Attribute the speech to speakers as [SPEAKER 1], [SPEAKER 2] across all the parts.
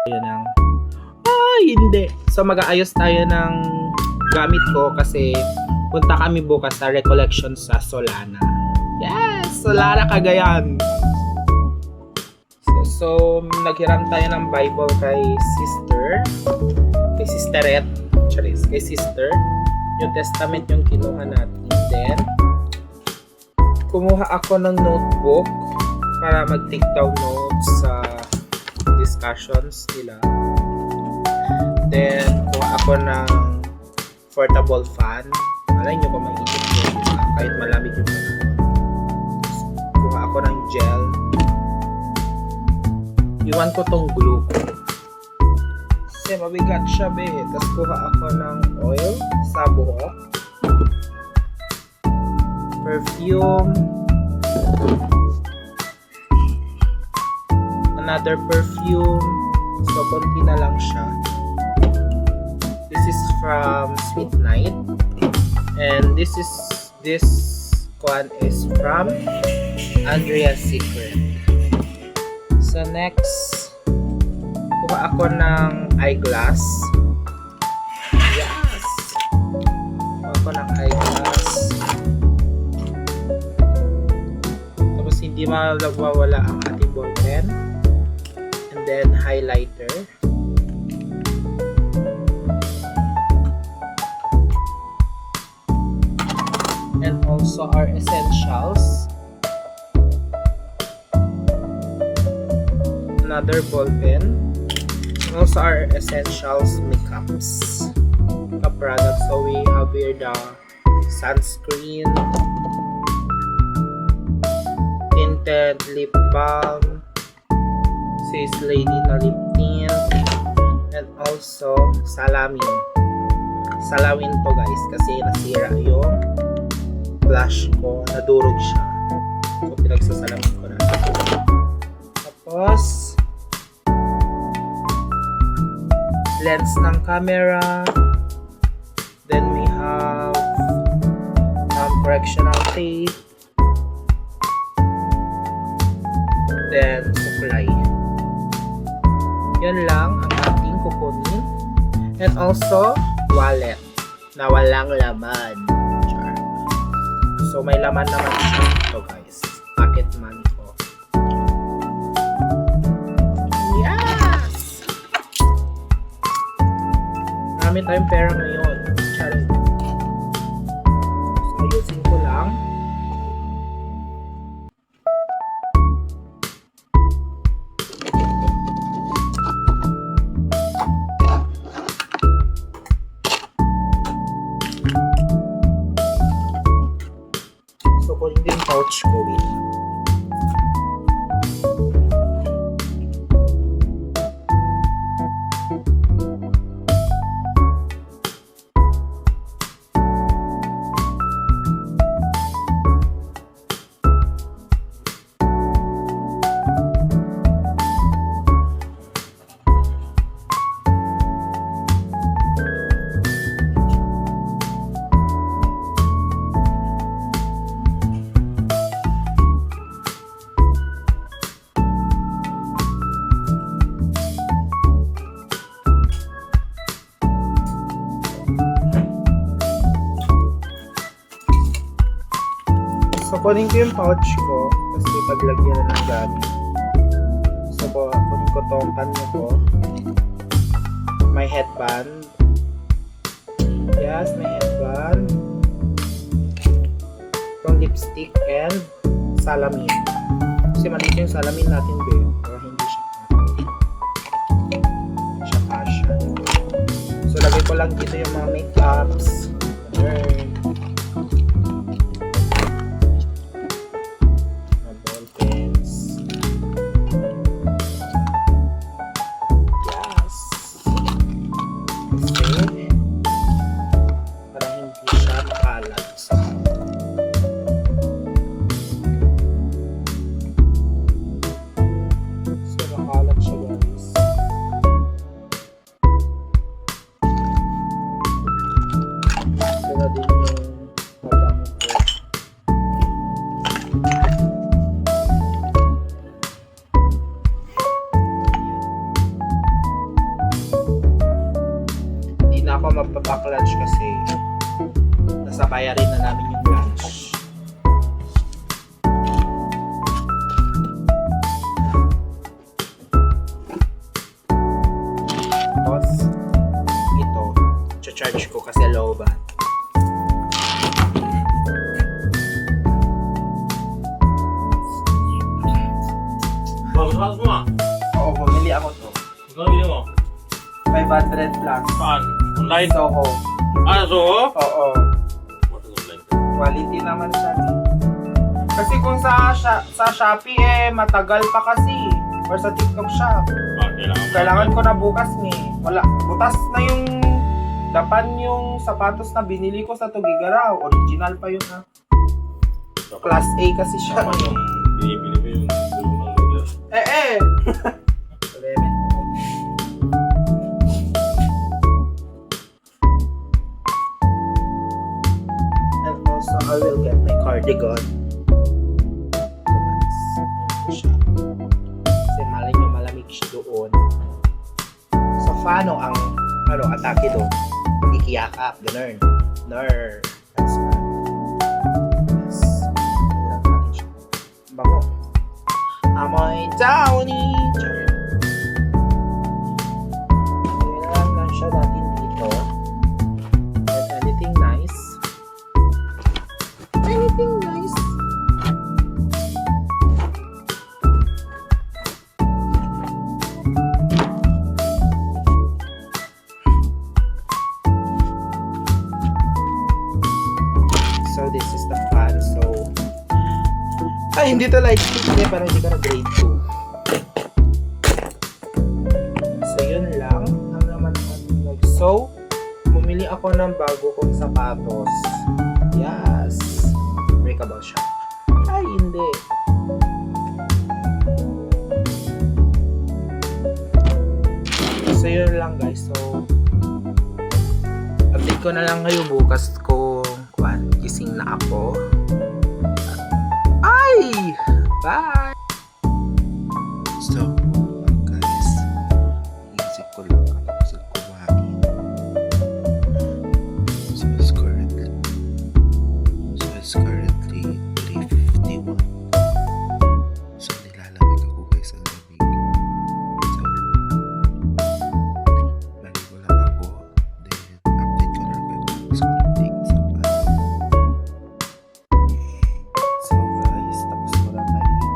[SPEAKER 1] Yun ang hindi. So mag-aayos tayo ng gamit ko kasi punta kami bukas sa recollection sa Solana. Yes! Solana, Cagayan! So naghiram tayo ng Bible kay Sisterette, kay Sister. Yung Testament yung kinuha natin. Then, kumuha ako ng notebook para mag-take down notes sa discussions nila. Then, kumuha ako ng portable fan. Malay nyo kung mag-isip ko, diba? Kahit malamig yung panahon. Kumuha ako ng gel. Iwan ko tong glue. Kasi mabigat siya, be. Tapos kuha ako ng oil sa buhok. Perfume. Another perfume. So, konti na lang siya. This is from Sweet Night. And this one is from Andrea's Secret. So, next, kuha ako ng eyeglass. Yes! Kuha ako ng eyeglass. Tapos, hindi mawawala ang ating ball pen. And then, highlighter. And also our essentials. Another ball pen. And also our essentials makeups. Makeup products. So we have here the sunscreen, tinted lip balm, Sis Lady na lip tint, and also salamin. Salawin to guys kasi nasira yung blush ko, nadurog siya. So pinagsasalamin ko na. Tapos lens ng camera. Then we have correctional tape. Then supply. Yan lang ang ating kukunin. And also wallet na walang laman. Char. So may laman naman siya ito guys. Pocket money ko. Marami tayong pera ngayon. Charot. So, ayusin ko lang. So, kunin din yung pouch ko. Wait. So, kunin ko yung pouch ko kasi paglagyan na ng gamit. So, kunin ko tong panyo ko. May headband. Yes, may headband. Itong lipstick and salamin. Kasi maliit yung salamin natin, babe. Para hindi siya kasha. So, lagay ko lang dito yung mga makeups. Okay. Din yung magpapaklunch kasi nasa bayarin na namin yung lunch. Tapos, ito, charge ko kasi low bat.
[SPEAKER 2] Bagus mo ah.
[SPEAKER 1] Oo, bumili ako to.
[SPEAKER 2] Ikaw bili mo?
[SPEAKER 1] 500 plus.
[SPEAKER 2] Saan? Online?
[SPEAKER 1] Soho.
[SPEAKER 2] Ah, so?
[SPEAKER 1] Oo.
[SPEAKER 2] What is online?
[SPEAKER 1] Quality naman siya. Kasi kung sa Shopee matagal pa kasi. Or sa TikTok shop.
[SPEAKER 2] Ah,
[SPEAKER 1] Kailangan ko na bukas ni. Wala. Butas na yung dapan yung sapatos na binili ko sa Tugigaraw. Original pa yun ha. Class A kasi siya.
[SPEAKER 2] Tama yung binibili ko yung gulong ng roller.
[SPEAKER 1] And also, I will get my cardigan. Kasi malay nyo malamig siya doon. So, paano ang atake doon? Ikiyakap, ganun. Ner. That's right. Yes. Lang natin siya. Bango. Amoy downy. Kailangan lang siya natin dito. And anything nice. Anything nice. So this is the fan. So ay, hindi to light stick eh, pero hindi ka na grade 2. So yun lang ang naman ang so bumili ako ng bago kong sapatos. Yes, breakable siya. Ay, hindi. So yun lang guys. So update ko na lang kayo bukas ko gising na ako. Ay! Bye!
[SPEAKER 3] So, guys, iisip ko lang katapos kumain. So, it's currently 3:51. So, nilalamig ako guys, ang lamig. So, maligo lang ako. Then, update ko na lang kayo kung gusto ko ng take sa pan.
[SPEAKER 1] So guys, tapos ko na maligo.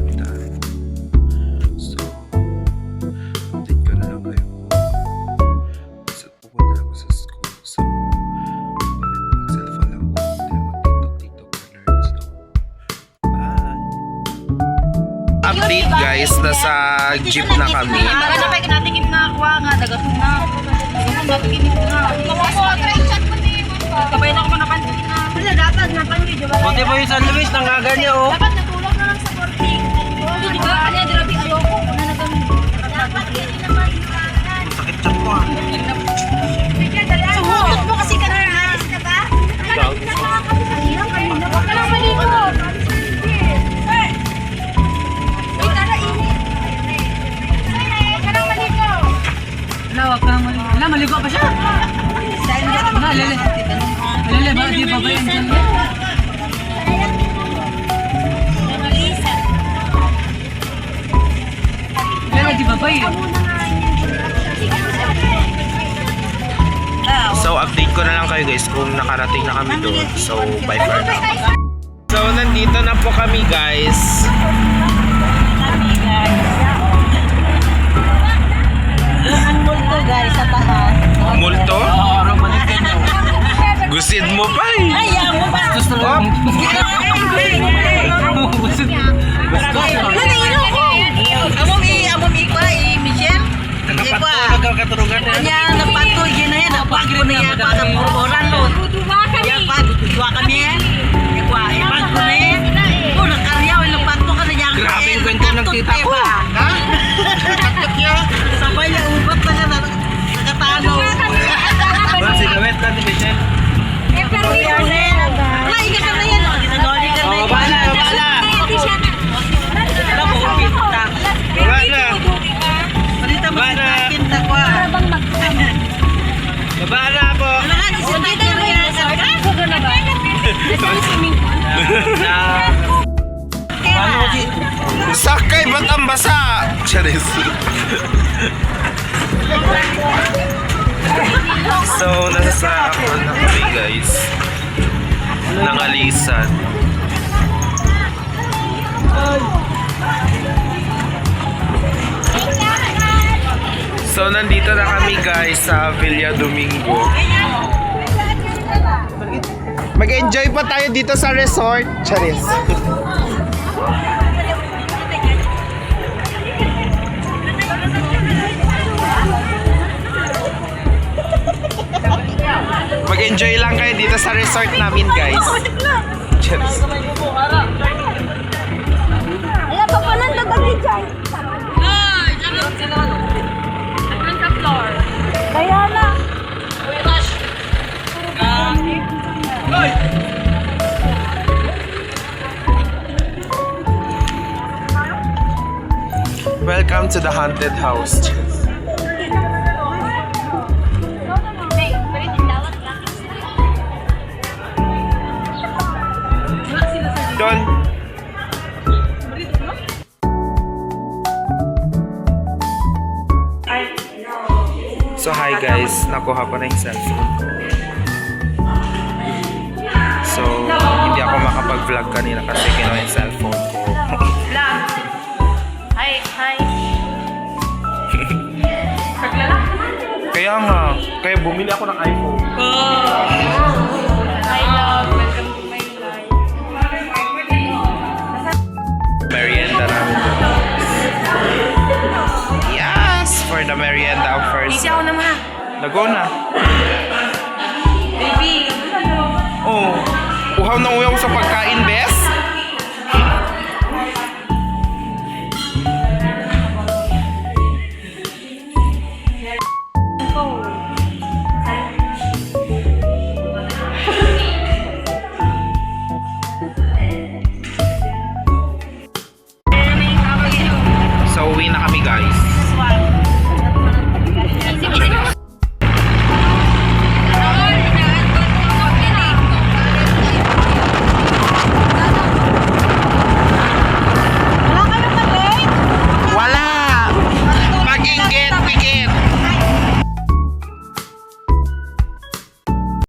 [SPEAKER 3] nap time. So, update ko na lang kayo. So, pupunta ako sa school. So, mag-cellphone lang ako. Hindi mag-tiktok alerts. So, bye!
[SPEAKER 1] Update guys, nasa jeep na kami.
[SPEAKER 4] Maganda pa natin yung nakakuha nga, dagatong na. Dagatong natin yung na. Try chat mo din. Kabayan ako manapansin na. Wala, dapat napansin.
[SPEAKER 1] Buti po yung San Luis, nangagal niya oh.
[SPEAKER 4] Dapat natulog na lang sa 14. Di ba? Ano yung dirabi ayoko? Ano na kami? Dapat hindi naman.
[SPEAKER 1] Sakit chat ko ah.
[SPEAKER 4] Sumutot mo kasi ka na ayos na ba? Kanina kanina. Huwag ka lang maligo.
[SPEAKER 5] Wala, wag kang maligo. Wala, maligo pa siya. Wala, lele. Lele, ba? Di ba ba yan dyan? Lele, di ba ba yan?
[SPEAKER 1] So, update ko na lang kayo guys kung nakarating na kami doon. So, bye for now. So, nandito na po kami guys.
[SPEAKER 4] Ang multo guys sa taas.
[SPEAKER 1] Multo? Gusid mo pa eh.
[SPEAKER 4] Ay, yan mo ba?
[SPEAKER 5] Gusto lang.
[SPEAKER 4] Among ikwa, Michelle. Ikwa. Kanya, napato, yun na yan. Napato na yan. Pagkapuroran nun. Yan pa, dudwa kami yan. Ikwa, ipan ko na yan. Oh, nakaryaw, napato ka na yan.
[SPEAKER 1] Grabe yung kwento ng tita ko.
[SPEAKER 4] Ha? Sabay na ubat na nga. Nakatano.
[SPEAKER 1] Sinawet ka ni Michelle.
[SPEAKER 4] Wala, ika ka na yan. Ginagawali ka na yan.
[SPEAKER 1] Bala.
[SPEAKER 4] Alam mo, kita.
[SPEAKER 1] Bala.
[SPEAKER 4] Balita mo
[SPEAKER 1] Bala.
[SPEAKER 4] sa kinta ko.
[SPEAKER 1] Bala po.
[SPEAKER 4] Wala ka, isipin mo yan.
[SPEAKER 1] Sakay ba't ang basa? Charis. So, nasa ako na kami guys. Nangalisan. So, nandito na kami guys sa Villa Domingo. Mag-enjoy pa tayo dito sa resort. Charis. Mag-enjoy lang kayo dito sa resort namin, guys. Cheers.
[SPEAKER 4] Wala pa pa nang nabagi dyan. Kaya na.
[SPEAKER 1] Welcome to the haunted house. Don. So hi guys, nakuha ko na yung cellphone ko. So, hindi ako makapag-vlog kanina kasi kinuha yung cellphone ko.
[SPEAKER 4] Hi.
[SPEAKER 1] Kaya nga, kaya bumili ako ng iPhone.
[SPEAKER 4] Hi love, welcome to my life.
[SPEAKER 1] Merienda namin. Yes! For the merienda of first.
[SPEAKER 4] Busy ako naman.
[SPEAKER 1] Lago na.
[SPEAKER 4] Baby.
[SPEAKER 1] Oh, uhaw na uhaw sa pagkain, bes? So, uwi na kami, guys.